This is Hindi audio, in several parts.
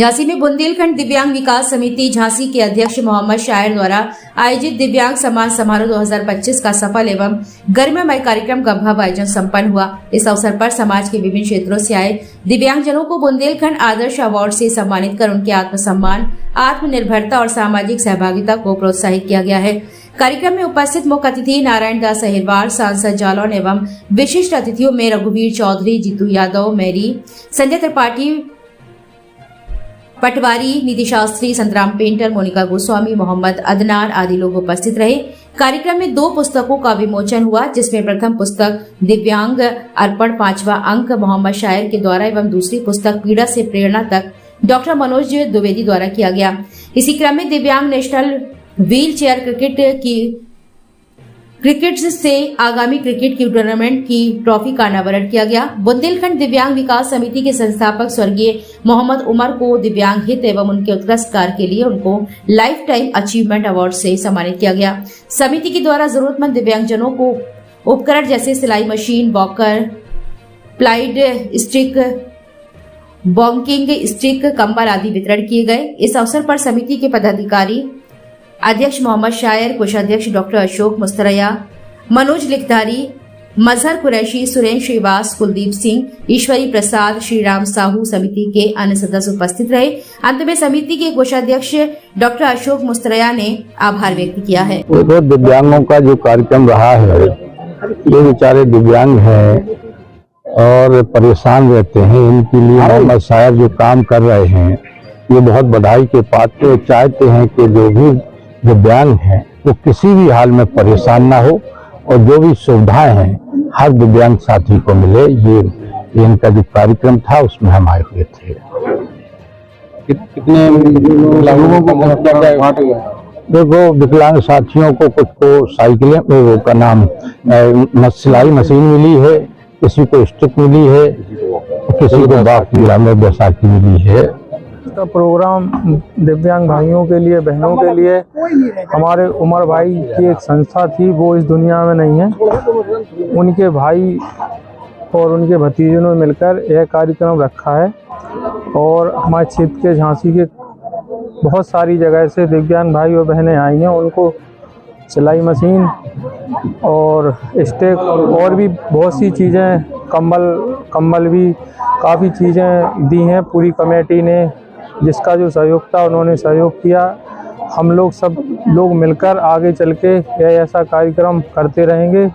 झांसी में बुंदेलखंड दिव्यांग विकास समिति झांसी के अध्यक्ष मोहम्मद शायर द्वारा आयोजित दिव्यांग सम्मान समारोह 2025 का सफल एवं गरिमामय कार्यक्रम का भव्य आयोजन संपन्न हुआ। इस अवसर पर समाज के विभिन्न क्षेत्रों से आए दिव्यांगजनों को बुंदेलखंड आदर्श अवार्ड से सम्मानित कर उनके आत्मसम्मान, आत्मनिर्भरता और सामाजिक सहभागिता को प्रोत्साहित किया गया है। कार्यक्रम में उपस्थित मुख्य अतिथि नारायण दास अहिरवार, सांसद जालौन एवं विशिष्ट अतिथियों में रघुवीर चौधरी, जीतू यादव, मेरी, संजय त्रिपाठी, पटवारी, नीति शास्त्री, संतराम पेंटर, मोनिका गोस्वामी, मोहम्मद अदनान आदि लोग उपस्थित रहे। कार्यक्रम में 2 पुस्तकों का विमोचन हुआ, जिसमें प्रथम पुस्तक दिव्यांग अर्पण 5वां अंक मोहम्मद शायर के द्वारा एवं दूसरी पुस्तक पीड़ा से प्रेरणा तक डॉक्टर मनोज द्विवेदी द्वारा किया गया। इसी क्रम में दिव्यांग नेशनल व्हील चेयर क्रिकेट से आगामी क्रिकेट की टूर्नामेंट की ट्रॉफी का अनावरण किया गया। बुंदेलखंड दिव्यांग विकास समिति के संस्थापक स्वर्गीय मोहम्मद उमर को दिव्यांग हित एवं उनके उत्कृष्ट कार्य के लिए उनको लाइफ टाइम अचीवमेंट अवार्ड से सम्मानित किया गया। समिति के द्वारा जरूरतमंद दिव्यांगजनों को उपकरण जैसे सिलाई मशीन, वॉकर, प्लाइड स्टिक, बॉन्किंग स्टिक, कंबल आदि वितरण किए गए। इस अवसर पर समिति के पदाधिकारी अध्यक्ष मोहम्मद शायर, कोषाध्यक्ष डॉक्टर अशोक मुस्तरया, मनोज लिखधारी, मजहर कुरैशी, सुरेंद्र श्रीवास, कुलदीप सिंह, ईश्वरी प्रसाद, श्रीराम साहू समिति के अन्य सदस्य उपस्थित रहे। अंत में समिति के कोषाध्यक्ष डॉक्टर अशोक मुस्तरया ने आभार व्यक्त किया है। तो दिव्यांगों का जो कार्यक्रम रहा है, ये बेचारे दिव्यांग हैं और परेशान रहते हैं। इनके लिए मोहम्मद शायर जो काम कर रहे हैं, ये बहुत बधाई के पात्र। चाहते हैं कि जो भी दिव्यांग हैं वो किसी भी हाल में परेशान ना हो और जो भी सुविधाएं हैं हर दिव्यांग साथी को मिले। ये इनका जो कार्यक्रम था उसमें हम आए हुए थे। कितने लोगों को देखो, विकलांग साथियों को कुछ को साइकिलें का नाम सिलाई मशीन मिली है, किसी को स्टिक मिली है, किसी को बैसाखी मिली है। का प्रोग्राम दिव्यांग भाइयों के लिए, बहनों के लिए, हमारे उमर भाई की एक संस्था थी, वो इस दुनिया में नहीं है। उनके भाई और उनके भतीजों ने मिलकर यह कार्यक्रम रखा है और हमारे क्षेत्र के झांसी के बहुत सारी जगह से दिव्यांग भाई और बहनें आई हैं। उनको सिलाई मशीन और स्टिक और भी बहुत सी चीज़ें, कंबल भी काफ़ी चीज़ें दी हैं। पूरी कमेटी ने, जिसका जो सहयोग था उन्होंने सहयोग किया। हम लोग सब लोग मिलकर आगे चल के यह ऐसा कार्यक्रम करते रहेंगे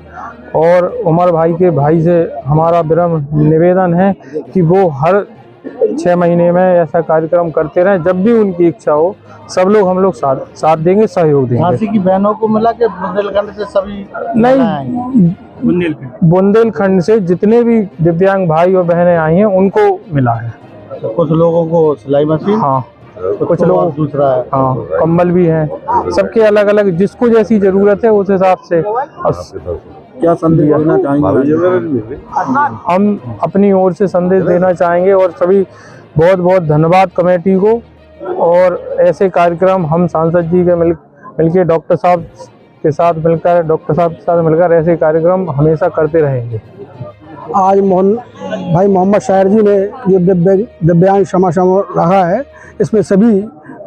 और उमर भाई के भाई से हमारा विनम्र निवेदन है कि वो हर 6 महीने में ऐसा कार्यक्रम करते रहें। जब भी उनकी इच्छा हो सब लोग, हम लोग साथ देंगे, सहयोग देंगे। झांसी की बहनों को मिला के बुंदेलखंड से सभी नहीं, बुंदेलखंड से जितने भी दिव्यांग भाई और बहनें आई हैं उनको मिला है। तो कुछ लोगों को सिलाई मशीन, हाँ, तो कुछ लोग दूसरा है, हाँ, कंबल भी हैं। सबके अलग अलग, जिसको जैसी जरूरत है उस हिसाब से। क्या संदेश देना चाहेंगे? हम अपनी ओर से संदेश देना चाहेंगे और सभी बहुत बहुत धन्यवाद कमेटी को। और ऐसे कार्यक्रम हम सांसद जी के मिलके डॉक्टर साहब के साथ मिलकर ऐसे कार्यक्रम हमेशा करते रहेंगे। आज भाई मोहम्मद शायर जी ने जो दिव्यांग समारोह रहा है, इसमें सभी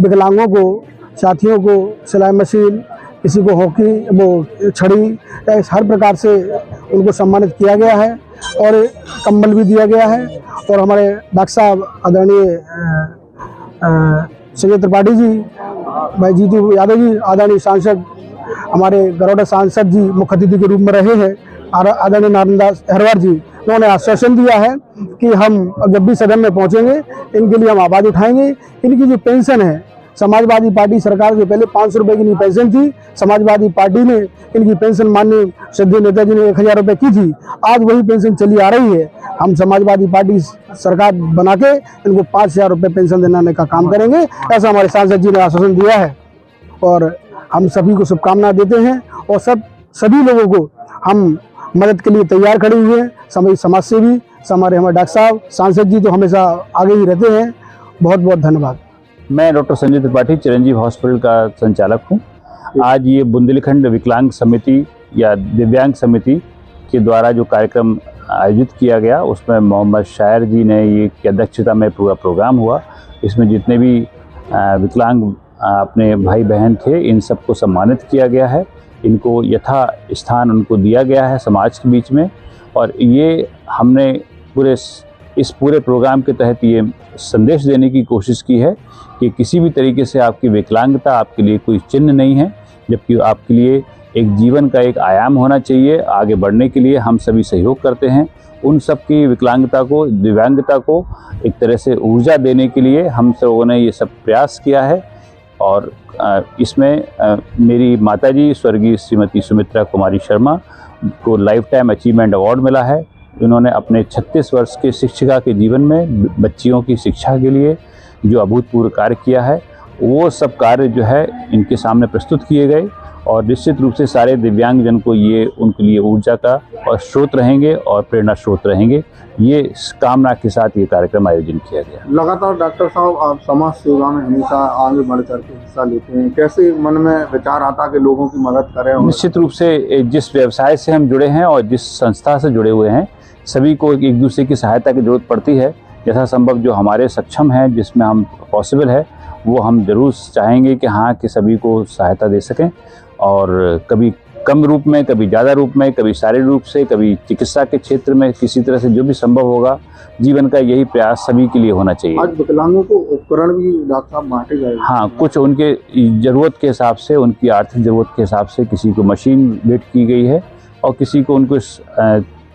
विकलांगों को, साथियों को सिलाई मशीन, किसी को हॉकी, वो छड़ी, हर प्रकार से उनको सम्मानित किया गया है और कंबल भी दिया गया है। और हमारे डॉक्टर साहब आदरणीय संजय त्रिपाठी जी, भाई जीतू यादव जी, आदरणीय सांसद, हमारे गरौड़ा सांसद जी मुख्य अतिथि के रूप में रहे हैं। आदरणीय नारायण दास अहिरवार जी, उन्होंने आश्वासन दिया है कि हम जब भी सदन में पहुंचेंगे इनके लिए हम आवाज़ उठाएंगे। इनकी जो पेंशन है, समाजवादी पार्टी सरकार से पहले 500 रुपये की पेंशन थी। समाजवादी पार्टी ने इनकी पेंशन माननीय श्रद्धेय नेताजी ने 1000 रुपये की थी। आज वही पेंशन चली आ रही है। हम समाजवादी पार्टी सरकार बना के इनको 5000 रुपये पेंशन दिलाने का काम करेंगे, ऐसा हमारे सांसद जी ने आश्वासन दिया है। और हम सभी को शुभकामनाएं देते हैं और सभी लोगों को हम मदद के लिए तैयार खड़े हुए हैं। समाज सेवी हमारे डॉक्टर साहब, सांसद जी तो हमेशा आगे ही रहते हैं। बहुत बहुत धन्यवाद। मैं डॉक्टर संजय त्रिपाठी, चिरंजीव हॉस्पिटल का संचालक हूं। आज ये बुंदेलखंड विकलांग समिति या दिव्यांग समिति के द्वारा जो कार्यक्रम आयोजित किया गया, उसमें मोहम्मद शायर जी ने ये की अध्यक्षता में पूरा प्रोग्राम हुआ, इसमें जितने भी विकलांग अपने भाई बहन थे, इन सबको सम्मानित किया गया है। इनको यथा स्थान उनको दिया गया है समाज के बीच में। और ये हमने इस पूरे प्रोग्राम के तहत ये संदेश देने की कोशिश की है कि किसी भी तरीके से आपकी विकलांगता आपके लिए कोई चिन्ह नहीं है, जबकि आपके लिए एक जीवन का एक आयाम होना चाहिए। आगे बढ़ने के लिए हम सभी सहयोग करते हैं। उन सब की विकलांगता को, दिव्यांगता को एक तरह से ऊर्जा देने के लिए हम सबों ने ये सब प्रयास किया है। और इसमें मेरी माताजी स्वर्गीय श्रीमती सुमित्रा कुमारी शर्मा को लाइफ टाइम अचीवमेंट अवार्ड मिला है। इन्होंने अपने 36 वर्ष के शिक्षिका के जीवन में बच्चियों की शिक्षा के लिए जो अभूतपूर्व कार्य किया है, वो सब कार्य जो है इनके सामने प्रस्तुत किए गए। और निश्चित रूप से सारे दिव्यांगजन को ये उनके लिए ऊर्जा का और स्रोत रहेंगे और प्रेरणा स्रोत रहेंगे। ये कामना के साथ ये कार्यक्रम आयोजन किया गया। लगातार डॉक्टर साहब आप समाज सेवा में हमेशा आगे बढ़ करके हिस्सा लेते हैं, कैसे मन में विचार आता कि लोगों की मदद करें? निश्चित रूप से जिस व्यवसाय से हम जुड़े हैं और जिस संस्था से जुड़े हुए हैं, सभी को एक दूसरे की सहायता की जरूरत पड़ती है। यथा संभव जो हमारे सक्षम हैं, जिसमें हम पॉसिबल है, वो हम जरूर चाहेंगे कि हाँ कि सभी को सहायता दे सकें। और कभी कम रूप में, कभी ज़्यादा रूप में, कभी शारीरिक रूप से, कभी चिकित्सा के क्षेत्र में, किसी तरह से जो भी संभव होगा, जीवन का यही प्रयास सभी के लिए होना चाहिए। आज विकलांगों को उपकरण भी डॉक्टर साहब बांटे गए। हाँ, कुछ उनके ज़रूरत के हिसाब से, उनकी आर्थिक ज़रूरत के हिसाब से किसी को मशीन भेंट की गई है और किसी को उनको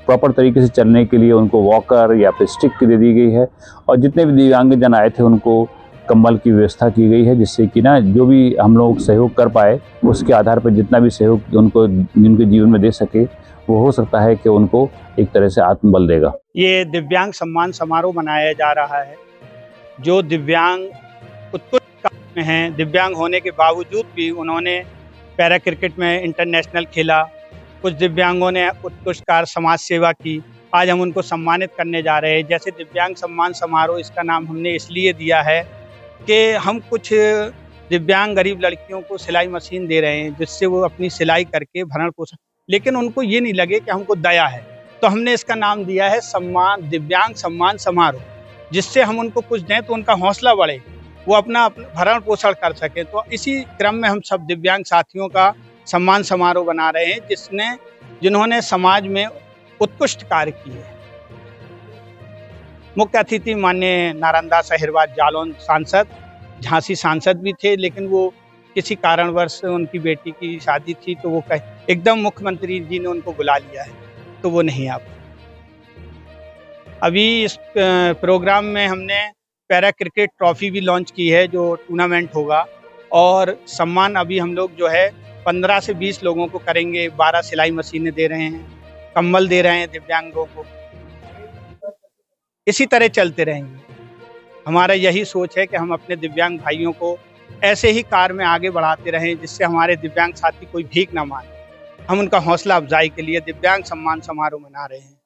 प्रॉपर तरीके से चलने के लिए उनको वॉकर या फिर स्टिक दे दी गई है। और जितने भी दिव्यांगजन आए थे उनको कंबल की व्यवस्था की गई है, जिससे कि ना जो भी हम लोग सहयोग कर पाए उसके आधार पर जितना भी सहयोग उनको जिनके जीवन में दे सके, वो हो सकता है कि उनको एक तरह से आत्मबल देगा। ये दिव्यांग सम्मान समारोह मनाया जा रहा है। जो दिव्यांग उत्कृष्ट में हैं, दिव्यांग होने के बावजूद भी उन्होंने पैरा क्रिकेट में इंटरनेशनल खेला। कुछ दिव्यांगों ने उत्कृष्ट कार्य समाज सेवा की। आज हम उनको सम्मानित करने जा रहे हैं। जैसे दिव्यांग सम्मान समारोह, इसका नाम हमने इसलिए दिया है कि हम कुछ दिव्यांग गरीब लड़कियों को सिलाई मशीन दे रहे हैं, जिससे वो अपनी सिलाई करके भरण पोषण, लेकिन उनको ये नहीं लगे कि हमको दया है, तो हमने इसका नाम दिया है सम्मान, दिव्यांग सम्मान समारोह, जिससे हम उनको कुछ दें तो उनका हौसला बढ़े, वो अपना भरण पोषण कर सके। तो इसी क्रम में हम सब दिव्यांग साथियों का सम्मान समारोह बना रहे हैं, जिन्होंने समाज में उत्कृष्ट कार्य किए। मुख्य अतिथि माननीय नारायणदास अहिरवार जालौन सांसद, झांसी सांसद भी थे, लेकिन वो किसी कारणवश उनकी बेटी की शादी थी, तो वो एकदम मुख्यमंत्री जी ने उनको बुला लिया है, तो वो नहीं आ पाए। अभी इस प्रोग्राम में हमने पैरा क्रिकेट ट्रॉफी भी लॉन्च की है, जो टूर्नामेंट होगा। और सम्मान अभी हम लोग जो है 15 से 20 लोगों को करेंगे। 12 सिलाई मशीनें दे रहे हैं, कंबल दे रहे हैं दिव्यांगों को। इसी तरह चलते रहेंगे। हमारा यही सोच है कि हम अपने दिव्यांग भाइयों को ऐसे ही कार्य में आगे बढ़ाते रहें, जिससे हमारे दिव्यांग साथी कोई भीख ना मांगे। हम उनका हौसला अफजाई के लिए दिव्यांग सम्मान समारोह मना रहे हैं।